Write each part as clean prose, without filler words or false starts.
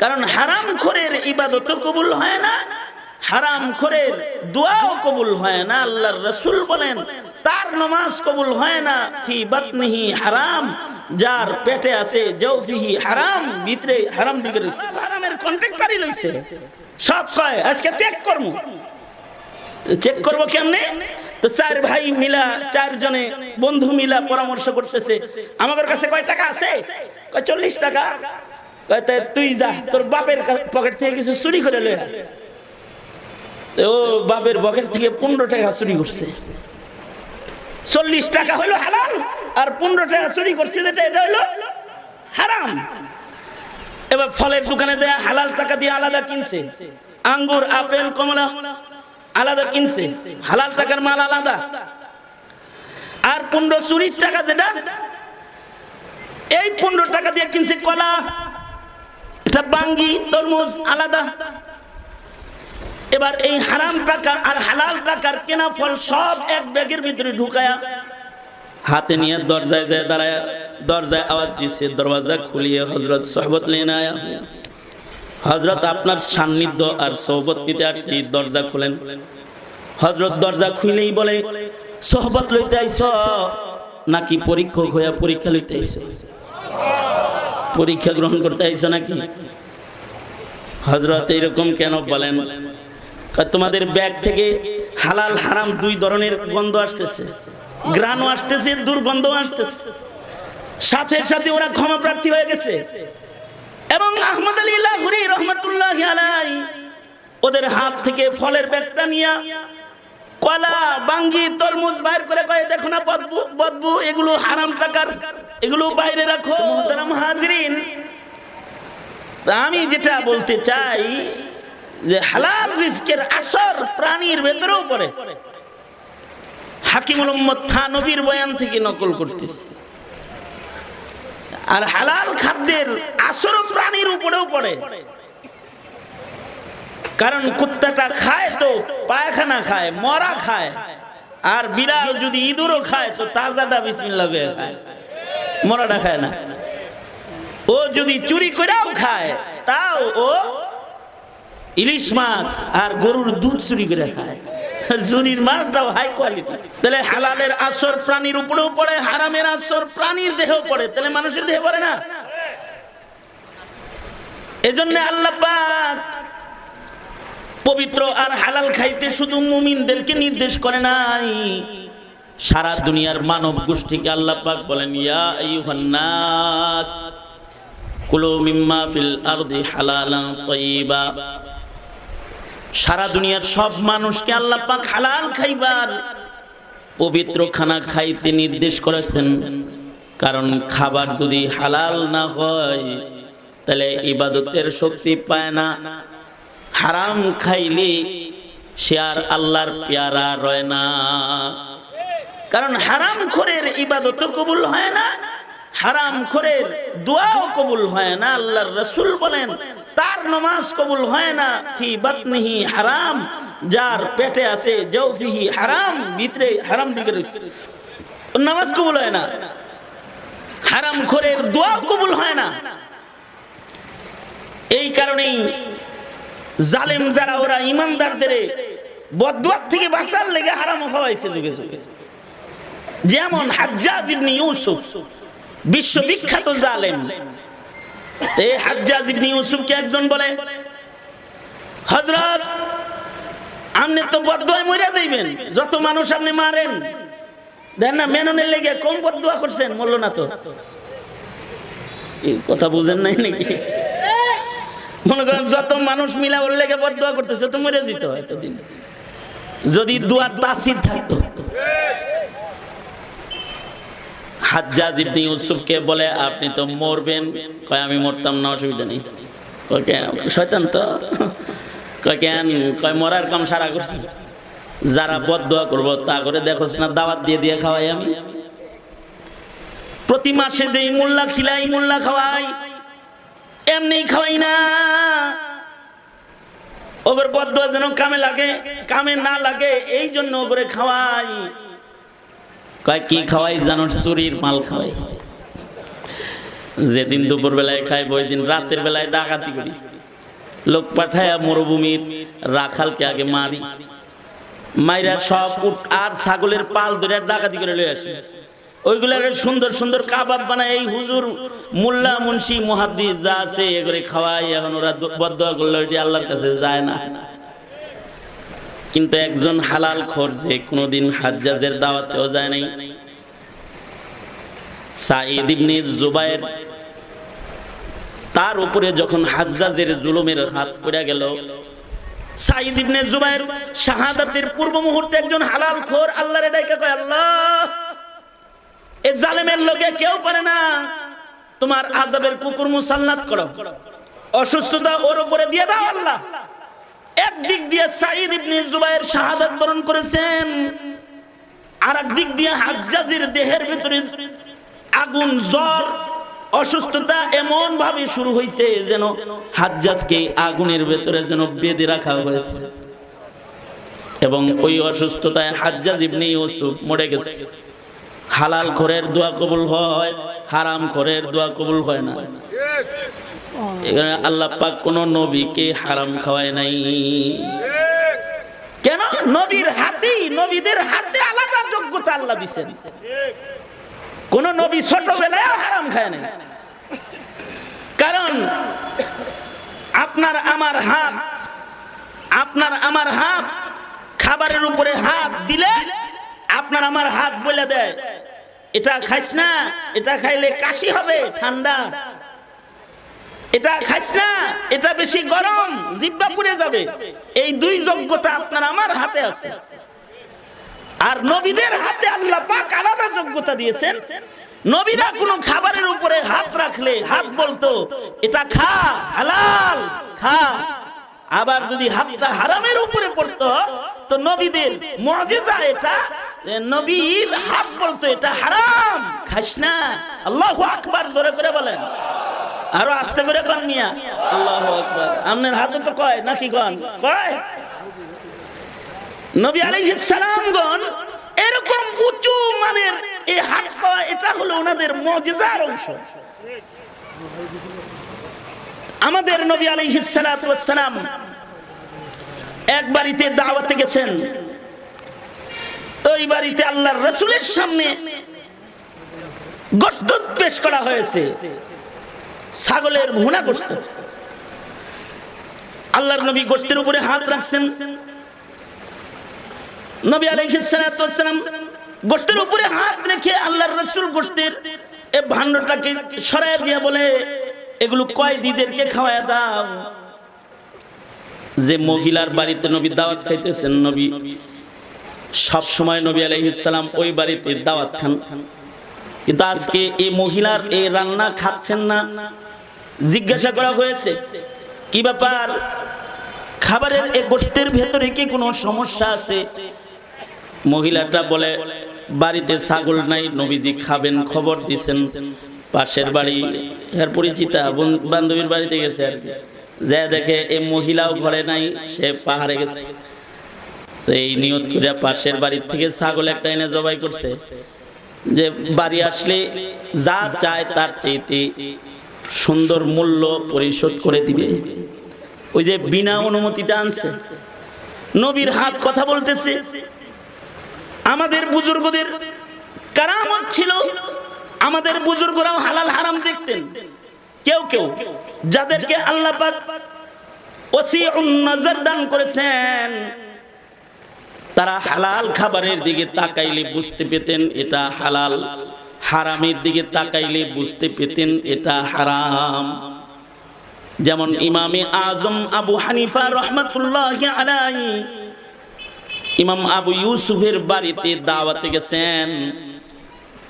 কারণ হারামখোরের ইবাদত কবুল হয় না, হারামখোরের দোয়াও কবুল হয় না। আল্লাহর রাসূল বলেন তার নামাজ কবুল হয় না। ফি বাতনিহি হারাম, যার পেটে আছে জাওফিহি হারাম, ভিতরে হারাম দিকে রইছে, হারামের কন্ট্রাক্টরই লইছে। সব কয় আজকে চেক করব, চেক করব কেমনে? তো চার ভাই মিলা, চারজনে বন্ধু মিলা পরামর্শ করতেছে। আমার কাছে কয় টাকা আছে? কয় 40 টাকা। কয় তাই তুই যা, তোর বাপের পকেট থেকে কিছু চুরি করে লয়ে আয়। ও বাপের পকেট থেকে 15 টাকা চুরি করছে। 40 টাকা হলো হালাল, আর 15 টাকা চুরি করছে, যেটা এটা হলো হারাম। এবার ফলের দোকানে যায় হালাল টাকা দিয়ে আলাদা কিনছে, আঙ্গুর, আপেল, কমলা আলাদা কিনছে, হালাল টাকার মাল আলাদা। আর 15 চুরির টাকা যেটা, এই 15 টাকা দিয়ে কিনছে কলা, এটা বাঙ্গি, তরমুজ আলাদা। এবার এই হারাম টাকা আর হালাল টাকার কেনা ফল সব এক ব্যাগের ভিতরে ঢুকায়া হাতে নিয়ে দরজায় যায় দাঁড়ায়, দরজায় আওয়াজ দিছে, দরওয়াজা খুলিয়ে হযরত সোহবত নিয়ে আয়া, হযরত আপনার সান্নিধ্য আর সোহবত নিতে আসছি, দরজা খুলেন। হযরত দরজা খুলেই বলে, সোহবত লইতে আইছো নাকি পরীক্ষক হইয়া পরীক্ষা লইতে আইছো? পরীক্ষা গ্রহণ করতে আইছো নাকি? হযরত এরকম কেন বলেন? তোমাদের ব্যাগ থেকে হালাল হারাম দুই ধরনের গন্ধ আসতেছে, গ্রানও আসতেছে, দুর্গন্ধ আসতেছে। সাথে সাথে ওরা ক্ষমা প্রার্থী হয়ে গেছে। এবং আহমদ আলী লাহোরী রহমাতুল্লাহি আলাইহি ওদের হাত থেকে ফলের ব্যাগটা নিয়ে কলা, বাঙ্গি, তরমুজ বাইর করে কয়, দেখো না বদবু বদবু, এগুলো হারাম টাকার, এগুলো বাইরে রাখো। মুহতারাম হাজিরিন, আমি যেটা বলতে চাই যে হালাল রিজকের আসর প্রাণীর ভেতরেও পড়ে। হাকিমুল উম্মত থানবীর বয়ান থেকে নকল করতেছি। আর হালাল খাদ্যের আসর প্রাণীর উপরেও পড়ে। কারণ কুত্তাটা খায় তো পায়খানা খায়, মরা খায়, আর বিড়াল যদি ইঁদুরও খায় তো তাজাটা বিসমিল্লাহ করে খায়, মরাটা খায় না। ও যদি চুরি করেও খায় তাও ও ইলিশ মাছ আর গরুর দুধ চুরি করে খায়, চুরির মাছটাও হাই কোয়ালিটি। তাহলে হালালের আসর প্রাণীর উপরেও পড়ে, হারামের আসর প্রাণীর দেহেও পড়ে, তাহলে মানুষের দেহে পড়ে না? এজন্য আল্লাহ পাক পবিত্র আর হালাল খাইতে শুধু মুমিনদেরকে নির্দেশ করে নাই, সারা দুনিয়ার মানব গোষ্ঠীকে আল্লাহ পাক বলেন, ইয়া আইয়ুহান নাস কুলু মিম্মা ফিল আরদি হালালান তাইয়্যিবা। সারা দুনিয়ার সব মানুষকে আল্লাহ পাক হালাল খাইবার পবিত্র খানা খাইতে নির্দেশ করেছেন। কারণ খাবার যদি হালাল না হয় তাহলে ইবাদতের শক্তি পায় না। হারাম খাইলে সে আর আল্লাহর পেয়ারা রয় না। কারণ হারামখোরের ইবাদত কবুল হয় না, হারামখোরের দোয়াও কবুল হয় না। আল্লাহর রাসূল বলেন তার নামাজ কবুল হয় না। ফি বাতনিহি হারাম, যার পেটে আছে জাওফিহি হারাম, ভিতরে হারাম দিকে রইছে, নামাজ কবুল হয় না। হারামখোরের দোয়াও কবুল হয় না। এই কারণেই জালেম যারা, ওরা ইমানদারদের বদদুয়া থেকে বাঁচার লেগে হারাম খাওয়াইছে যুগে যুগে। যেমন হাজ্জাজ ইবনে ইউসুফ, বিশ্ববিখ্যাত জালেম। এই হাজ্জাজ ইবনে ইউসুফকে একজন বলে, হযরত আপনি তো বদদুয়ায় মরে যাইবেন, যত মানুষ আপনি মারেন, দেন না মেননের লেগে কম বদদুয়া করছেন, মরল না তো। এই কথা বুঝেন নাই নাকি? মনে করেন যত মানুষ মিলা ওর লেগে বদদুয়া করতেছে তো মরে যেত এতদিন, যদি দুয়ার তাসির থাকতো। হাজ্জাজ ইবনে ইউসুফকে বলে, আপনি তো মরবেন। কয় আমি মরতাম না, অসুবিধা নেই। কয় কেন? শয়তান তো। কয় কেন? কয় মরার কাম সারা করছি, যারা বদদুয়া করবো তা করে দেখোস না, দাওয়াত দিয়ে দিয়ে খাওয়াই আমি। প্রতি মাসে যেই মোল্লা খিলাই, মোল্লা খাওয়াই, এমনি খাওয়াই না। ওদের বদদুয়া যেন কামে লাগে, কামে না লাগে এই জন্য ওরে খাওয়াই। কয় কি খাওয়াই জানো? চুরির মাল খাওয়াই। যেদিন দুপুর বেলায় খাইব ওই দিন রাতের বেলায় ডাকাতি করি, লোক পাঠায়া মরুভূমির রাখালকে আগে মারি, মাইরা সব উট আর ছাগলের পাল ধরে ডাকাতি করে লয়ে আসি। ওইগুলাকে সুন্দর সুন্দর কাবাব বানায় এই হুজুর মোল্লা মুন্সি মুহাদ্দিস যা আছে এগুলো খাওয়াই। এখন ওরা বদদোয়া করলে ওইটি আল্লাহর কাছে যায় না। কিন্তু একজন হালাল খোর যে কোনোদিন হাজ্জাজের দাওয়াতেও যায় নাই, সাঈদ ইবনে জুবায়ের, তার উপরে যখন হাজ্জাজের জুলুমের হাত পড়ে গেল, সাঈদ ইবনে জুবায়ের শাহাদাতের পূর্ব মুহূর্তে একজন হালাল খোর আল্লাহরে ডাইকা কয়, আল্লাহ এ জালেমের লোকে কেউ পারে না, তোমার আযাবের কুকুর মুসাল্লাত করো, অসুস্থতা ওর উপরে দিয়ে দাও আল্লাহ। একদিক দিয়ে সাঈদ ইবনে জুবায়ের শাহাদাত বরণ করেছেন, আর একদিক দিয়ে হাজ্জাজের দেহের ভিতরে আগুন, জ্বর, অসুস্থতা এমন ভাবে শুরু হয়েছে যেন হাজ্জাজকে আগুনের ভেতরে যেন বেঁধে রাখা হয়েছে। এবং ওই অসুস্থতায় হাজ্জাজ ইবনে ইউসুফ মরে গেছে। হালাল খোরের দোয়া কবুল হয়, হারাম খোরের দোয়া কবুল হয় না। এখানে আল্লাহ পাক কোন নবীকে হারাম খাওয়ায় নাই। কেন? নবীর হাতেই, নবীদের হাতে আলাদা যোগ্যতা আল্লাহ দিয়েছেন। কোন নবী ছোটবেলায় হারাম খায় না। কারণ আপনার আমার হাত, আপনার আমার হাত খাবারের উপরে হাত দিলে আপনার আমার হাত বলে দেয় এটা খাইস না, এটা খাইলে কাশি হবে, ঠান্ডা, এটা খাইস না, এটা বেশি গরম, জিহ্বা পুড়ে যাবে। এই দুই যোগ্যতা আপনার আমার হাতে আছে। আর নবীদের হাতে আল্লাহ পাক আলাদা যোগ্যতা দিয়েছেন। নবীরা কোনো খাবারের উপরে হাত রাখলে হাত বলতো এটা খা, হালাল খা। আবার যদি হাতটা হারামের উপরে পড়তো তো নবীদের মুজিজা এটা, নবীর হাত বলতো এটা হারাম, খাস না। আল্লাহু আকবার, জোরে করে বলেন, আরো আস্তে করে কোন মিয়া, আল্লাহু আকবার। আপনার হাতে তো কয় নাকি কোন কয়? নবী আলাইহিস সালামগণ এরকম উঁচু মানের এই হাত পাওয়া, এটা হলো ওনাদের মুজিজার অংশ। আমাদের নবী আলাইহিস সালাতু ওয়াস সালাম এক বাড়িতে দাওয়াতে গেছেন। ওই বাড়িতে আল্লাহর রাসূলের সামনে গোশত পেশ করা হয়েছে, ছাগলের ভুনা গোশত। আল্লাহর নবী গোশতের উপরে হাত রাখছেন। নবী আলাইহিস সালাতু ওয়াস সালাম গোশতের উপরে হাত রেখে আল্লাহর রাসূল গোশতের এই ভাণ্ডটাকে সরায় দিয়ে বলে, এগুলো কয়েদিদেরকে খাওয়ায় দাও। যে মহিলার বাড়িতে নবী দাওয়াত খাইতেছেন, নবী সব সময় নবী আলাইহিস সালাম ওই বাড়িতে দাওয়াত খান, কিন্তু আজকে এই মহিলার এই রান্না খাচ্ছেন না। জিজ্ঞাসা করা হয়েছে কি ব্যাপার, খাবারের এই গোশতের ভেতরে কি কোনো সমস্যা আছে? মহিলাটা বলে, বাড়িতে ছাগল নাই, নবীজি খাবেন খবর দিছেন। পাশের বাড়ি এর পরিচিতা বান্ধবীর বাড়িতে গেছে, আর যা দেখে এই মহিলাও ঘরে নাই, সে পাহাড়ে গেছে। তো এই নিয়ত করে পাশের বাড়ির থেকে ছাগল একটা এনে জবাই করছে, যে বাড়ি আসলে যা চায় তার চাইতে সুন্দর মূল্য পরিশোধ করে দিবে। ওই যে বিনা অনুমতিতে আনছে। নবীর হাত কথা বলতেছে। আমাদের বুজুর্গদের কারামত ছিল, আমাদের বুজুর্গরাও হালাল হারাম দেখতেন। কেউ কেউ যাদেরকে আল্লাহ পাক ওসিউন নজর দান করেছেন, তারা হালাল খাবারের দিকে তাকাইলে বুঝতে পেতেন এটা হালাল, হারামের দিকে তাকাইলে বুঝতে পেতেন এটা হারাম। যেমন ইমামে আজম আবু হানিফা রাহমাতুল্লাহি আলাইহি, ইমাম আবু ইউসুফের বাড়িতে দাওয়াতে গেছেন।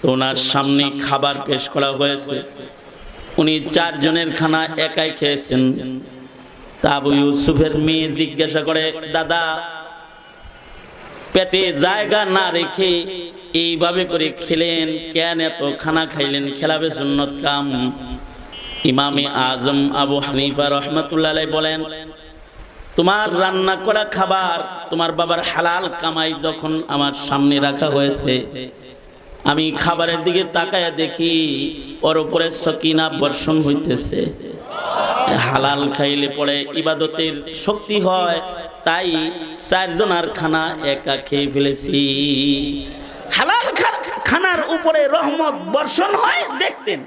তো ওনার সামনে খাবার পেশ করা হয়েছে, উনি 4 জনের খানা একাই খেয়েছেন। তা আবু ইউসুফের মেয়ে জিজ্ঞাসা করে, দাদা পেটে জায়গা না রেখে এইভাবে করে খেলেন কেন? এত খানা খাইলেন, খেলাবে সুন্নত কাম। ইমামে আজম আবু হানিফা রাহমাতুল্লাহি আলাইহি বলেন, তোমার রান্না করা খাবার, তোমার বাবার হালাল কামাই যখন আমার সামনে রাখা হয়েছে, আমি খাবারের দিকে তাকায় দেখি ওর উপরে সকিনা বর্ষণ হইতেছে। হালাল খাইলে পরে ইবাদতের শক্তি হয়, তাই 4 জনের খানা একা খেয়ে ফেলেছি। হালাল খানার উপরে রহমত বর্ষণ হয় দেখতেন।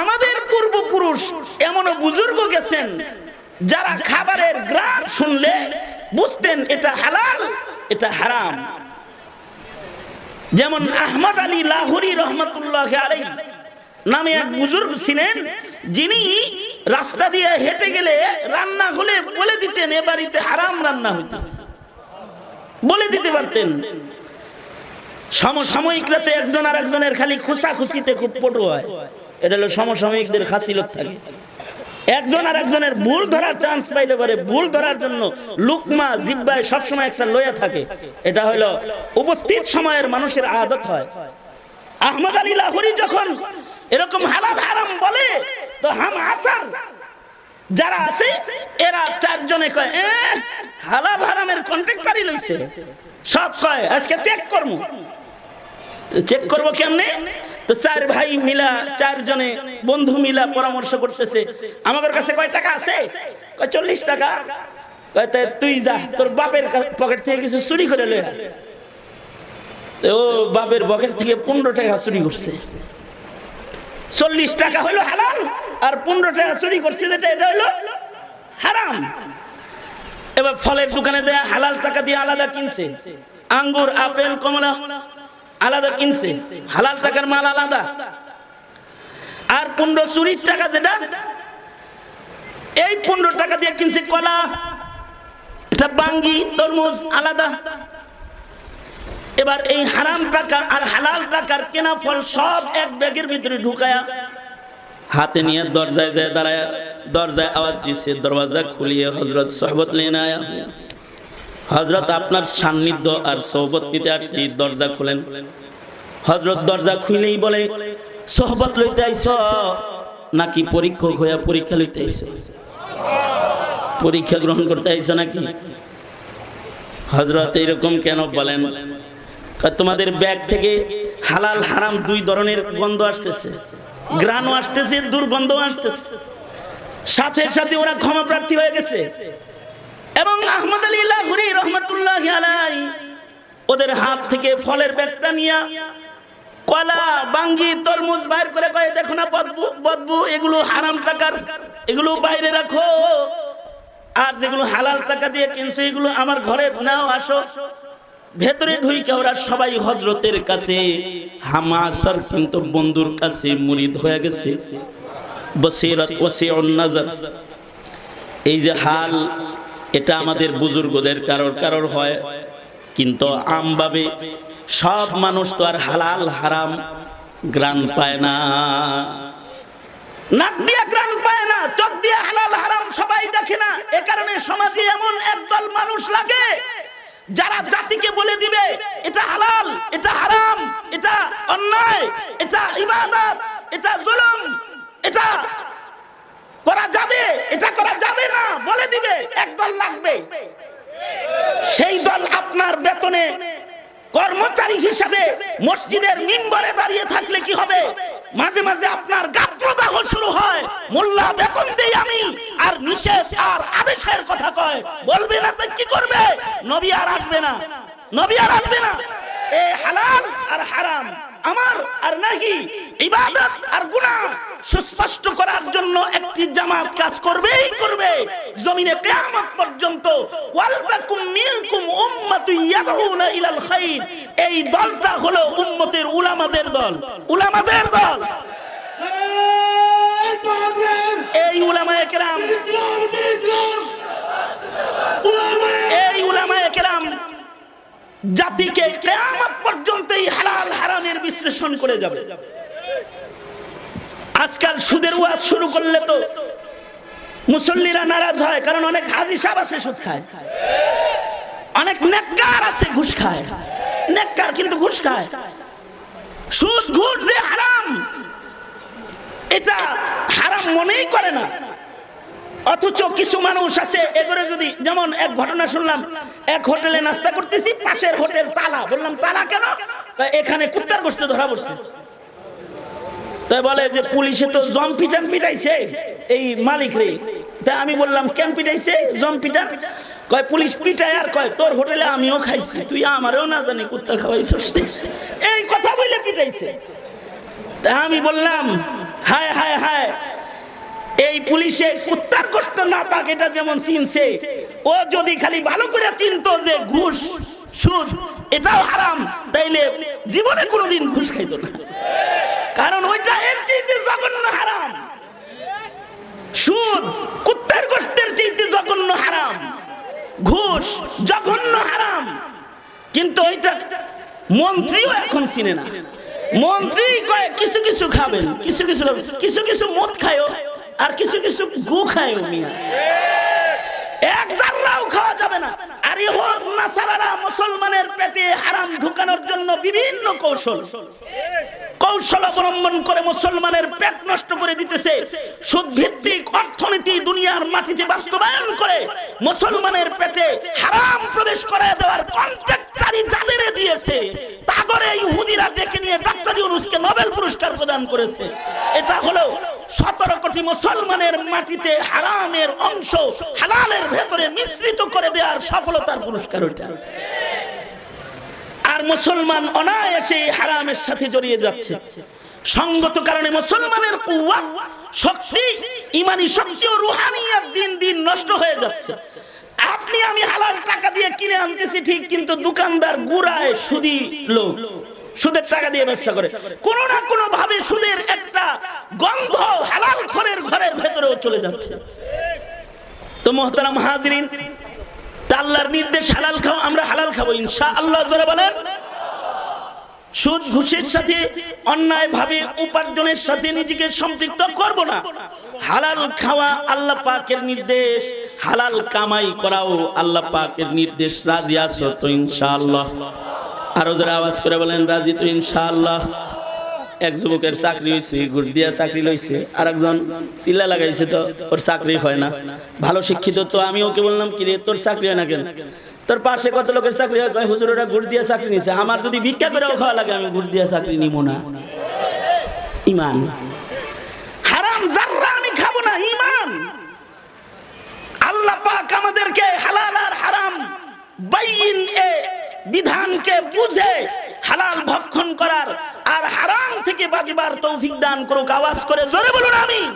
আমাদের পূর্বপুরুষ এমনও বুজুর্গ গেছেন যারা খাবারের গ্রাম শুনলে বুঝতেন এটা হালাল এটা হারাম। যেমন আহমদ আলী লাহোরী রহমতুল্লাহ আলাইহি নামে এক বুজুর্গ ছিলেন, যিনি রাস্তা দিয়ে হেঁটে গেলে রান্না হলে বলে দিতেন এ বাড়িতে হারাম রান্না হইতেছে, বলে দিতে পারতেন। সমসাময়িকরা তো একজন আর একজনের খালি খুশাখুশিতে খুব পটু হয়, এটা হলো সমসাময়িকদের খাসিলত থাকে। একজন আর একজনের ভুল ধরার চান্স পাইলে পারে, ভুল ধরার জন্য লুকমা জিহ্বায় সবসময় একটা লয়া থাকে, এটা হলো উপস্থিত সময়ের মানুষের আদত হয়। আহমদ আলী লাহোরী যখন এরকম হালাল হারাম বলে, তো হাম আসার যারা আছে এরা 4 জনে কয় হালাল হারামের কন্ট্রাক্টরই লইছে, সব কয় আজকে চেক করব। চেক করব কেমনে? তো 4 ভাই মিলা 4 জনে বন্ধু মিলা পরামর্শ করতেছে, আমাদের কাছে কয় টাকা আছে? কয় 40 টাকা। কয় তুই যা তোর বাপের পকেট থেকে কিছু চুরি করে লয়ে আয়। তো ও বাপের পকেট থেকে 15 টাকা চুরি করছে। 40 টাকা হলো হালাল আর 15 টাকা চুরি করছে, যেটা এটা হলো হারাম। এবার ফলের দোকানে যায় হালাল টাকা দিয়ে আলাদা কিনছে, আঙ্গুর আপেল কমলা আলাদা কিনছে, হালাল টাকার মাল আলাদা। আর 15 চুরির টাকা যেটা, এই 15 টাকা দিয়ে কিনছে কলা, এটা বাঙ্গি তরমুজ আলাদা। এবার এই হারাম টাকা আর হালাল টাকার কেনা ফল সব এক ব্যাগের ভিতরে ঢুকায়া হাতে নিয়ে দরজায় যায় দাঁড়ায়, দরজায় আওয়াজ দিচ্ছে, দরওয়াজা খুলিয়ে হযরত সোহবত লেনা আয়া। হযরত আপনার সান্নিধ্য আর সোহবত নিতে আসছি, দরজা খুলেন। হযরত দরজা খুলেই বলে, সোহবত লইতে আইছো নাকি পরীক্ষক হইয়া পরীক্ষা লইতে আইছো? পরীক্ষা গ্রহণ করতে আইছো নাকি? হযরত এরকম কেন বলেন? তোমাদের ব্যাগ থেকে হালাল হারাম 2 ধরনের গন্ধ আসতেছে, গ্রানও আসতেছে, দুর্গন্ধ আসতেছে। সাথে সাথে ওরা ক্ষমা প্রার্থী হয়ে গেছে। এবং আহমদ আলী লাহোরী রহমতুল্লাহ আলাইহি ওদের হাত থেকে ফলের ব্যাগটা নিয়ে কলা বাঙ্গি তরমুজ বাইর করে কয়ে, দেখো না বদবু, এগুলো হারাম টাকার, এগুলো বাইরে রাখো, আর যেগুলো হালাল টাকা দিয়ে কিনছো এগুলো আমার ঘরে নাও, আসো। ভেতরে ঢুইকে ওরা সবাই হযরতের কাছে হামাসার কিন্তু বন্ধুর কাছে মুরিদ হয়ে গেছে। বসিরত ওয়াসিউন নজর, এই যে হাল, এটা আমাদের বুজুর্গদের কারোর হয়, কিন্তু আমভাবে সব মানুষ তো আর হালাল হারাম গ্রান পায় না, নাক দিয়ে গ্রান পায় না, চোখ দিয়ে হালাল হারাম সবাই দেখে না। এ কারণে সমাজে এমন একদল মানুষ লাগে যারা জাতিকে বলে দিবে এটা হালাল, এটা হারাম, এটা অন্যায়, এটা ইবাদত, এটা জুলুম, এটা করা যাবে, এটা করা যাবে না, বলে দিবে। একদল লাগবে, সেই দল আপনার বেতনে কর্মচারী হিসেবে মসজিদের মিম্বরে দাঁড়িয়ে থাকলে কি হবে? মাঝে মাঝে আপনার গাত্রদাহ শুরু হয়, মোল্লা বেতন দেই আমি, আর নিষেধ আর আদেশের কথা কয়, বলবে না তো কি করবে? নবী আর আসবে না, নবী আর আসবে না। এই হালাল আর হারাম, আমার আর নাহি, ইবাদত আর গুনাহ সুস্পষ্ট করার জন্য একটি জামাত কাজ করবেই করবে জমিনে কিয়ামত পর্যন্ত। ওয়ালতাকুম মিনকুম উম্মাতুন ইয়াদউনা ইলাল খাইর, এই দলটা হলো উম্মতের উলামাদের দল, উলামাদের দল। এই উলামায়ে কেরাম, এই উলামায়ে কেরাম জাতিকে কিয়ামত পর্যন্ত এই হালাল হারামের বিশ্লেষণ করে যাবে। আজকাল সুদের ওয়াজ শুরু করলে তো মুসল্লিরা নারাজ হয়, কারণ অনেক হাজী সাহেব আছে সুদ খায়, অনেক নেককার আছে ঘুষ খায়, নেককার কিন্তু ঘুষ খায়। সুদ ঘুষ যে হারাম, এটা হারাম মনেই করে না। অথচ কিছু মানুষ আছে এগুলো যদি, যেমন এক ঘটনা শুনলাম, এক হোটেলে নাস্তা করতেছি, পাশের হোটেল তালা। বললাম তালা কেন? এখানে কুত্তার গোশত ধরা পড়ছে। তাই বলে যে পুলিশে তো জম পিটান পিটাইছে এই মালিক রে। তাই আমি বললাম কেন পিটাইছে জম পিটান? কয় পুলিশ পিটায় আর কয় তোর হোটেলে আমিও খাইছি, তুই আমারও না জানি কুত্তা খাওয়াইছিস, এই কথা বলে পিটাইছে। তা আমি বললাম হায় হায় হায়, এই পুলিশে কুত্তার গোশত না পাক এটা যেমন চিনছে, ও যদি খালি ভালো করে চিনতো যে ঘুষ সুদ এটাও হারাম, তাইলে জীবনে কোনোদিন ঘুষ খাইতো না, কারণ ওইটা এর চাইতে জঘন্য হারাম। সুদ কুত্তার গোশতের চাইতে জঘন্য হারাম, ঘুষ জঘন্য হারাম। কিন্তু ওইটা মন্ত্রীও এখন চিনে না। মন্ত্রী কয় কিছু কিছু খাবেন, কিছু কিছু কিছু কিছু মদ খায়ও, আর কিছু কিছু গু খায়ও। মিয়া এক জাররাও খাওয়া যাবে না। আর ইহুদ নাসারারা মুসলমানের পেটে হারাম ঢুকানোর জন্য বিভিন্ন কৌশল অবলম্বন করে মুসলমানের পেট নষ্ট করে দিতেছে। সুদ ভিত্তিক অর্থনীতি দুনিয়ার মাটিতে বাস্তবায়ন করে মুসলমানের পেটে হারাম প্রবেশ করে দেওয়ার কন্ট্রাক্টরি যাদের দিয়েছে, তাগরে ইহুদিরা ডেকে নিয়ে ডক্টর ইউনূসকে নোবেল পুরস্কার প্রদান করেছে। এটা হলো 17 কোটি মুসলমানের মাটিতে হারামের অংশ হালালের ভেতরে মিশ্রিত করে দেওয়ার সফলতার পুরস্কার ওইটা। আর মুসলমান অনায়াসে হারামের সাথে জড়িয়ে যাচ্ছে। সঙ্গত কারণে মুসলমানের কুওয়াত শক্তি, ঈমানি শক্তি ও রূহানিয়াত দিন দিন নষ্ট হয়ে যাচ্ছে। আপনি আমি হালাল টাকা দিয়ে কিনে আনতেছি ঠিক, কিন্তু দোকানদার গুড়ায় সুদী লোক, সুদের টাকা দিয়ে ব্যবসা করে। কোন না কোন ভাবে সুদের একটা গন্ধ হালাল খোরের ঘরের ভেতরেও চলে যাচ্ছে। তো মুহতারাম হাজিরিন, আল্লাহর নির্দেশ হালাল খাও, আমরা হালাল খাবো ইনশাআল্লাহ। জোরে বলেন। সুদ ঘুষের সাথে অন্যায় ভাবে উপার্জনের সাথে নিজেকে সম্পৃক্ত করব না। হালাল খাওয়া আল্লাহ পাকের নির্দেশ, হালাল কামাই করাও আল্লাহ পাকের নির্দেশ। রাজি আছো তো ইনশাআল্লাহ? আরো যারা আওয়াজ করে বলেন রাজি তো ইনশাআল্লাহ। এক যুবকের চাকরি হয়েছে, ঘুষ দিয়া চাকরি লইছে, আর একজন চিল্লা লাগাইছে তো ওর চাকরি হয় না। ভালো শিক্ষিত, তো আমি ওকে বললাম কি রে তোর চাকরি হয় না কেন? তোর পাশে কত লোকের চাকরি হয়? হুজুর ওরা ঘুষ দিয়া চাকরি নিছে, আমার যদি ভিক্ষা করেও খাওয়া লাগে আমি ঘুষ দিয়া চাকরি নিব না। ঈমান হারাম জাররা আমি খাবো না, ঈমান। আল্লাহ পাক আমাদেরকে হালাল আর হারাম বাইন এ বিধানকে বুঝে হালাল ভক্ষণ করার আর হারাম থেকে বাঁচবার তৌফিক দান করুক। আওয়াজ করে জোরে বলুন আমিন।